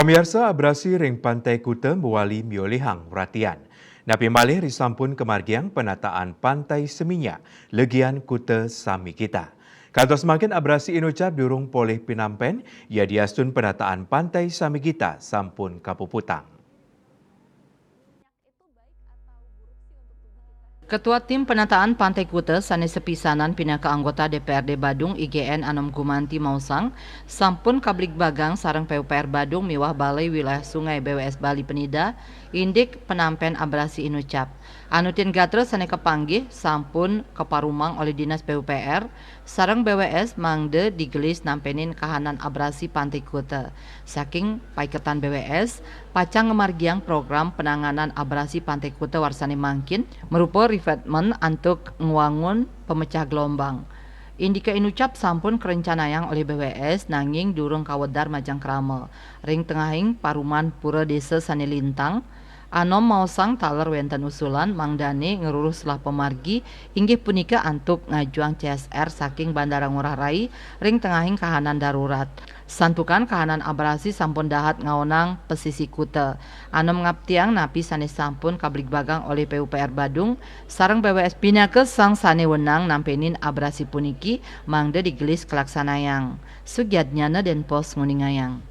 Pemirsa abrasi ring Pantai Kuta mewali miolihang perhatian. Napi malih risampun kemargiang penataan Pantai Seminya, legian Kuta Sami kita. Kantos semakin abrasi inucap durung poleh pinampen, ia diastun penataan Pantai Sami kita sampun kapuputang. Ketua Tim Penataan Pantai Kuta sanes sepisanan pinaka anggota DPRD Badung IGN Anom Gumanti Mausang sampun kablik bagang sareng PUPR Badung miwah Balai Wilayah Sungai BWS Bali Penida indik penampen abrasi inucap. Anutin gatre sane kepanggih sampun keparumang oleh Dinas PUPR sareng BWS mangde digelis nampenin kahanan abrasi Pantai Kuta. Saking paiketan BWS pacang ngemargiang program penanganan abrasi Pantai Kuta warsani mangkin merupa revetment untuk nguangun pemecah gelombang. Indika inucap sampun kerencanayang oleh BWS nanging durung kawedar majang krama. Ring tengahing paruman pura desa sane lintang. Anom mausang taler wenten usulan mangdane ngerurus lah pemargi inggih punika antuk ngajuang CSR saking Bandara Ngurah Rai ring tengahing kahanan darurat. Santukan kahanan abrasi sampun dahat ngaonang pesisi Kuta. Anom ngaptiang napi sanes sampun kablik bagang oleh PUPR Badung sareng BWS pinakes sang sane wenang nampenin abrasi puniki mangde digelis kelaksanayang. Sugyadnyana Den Pos Nguningayang.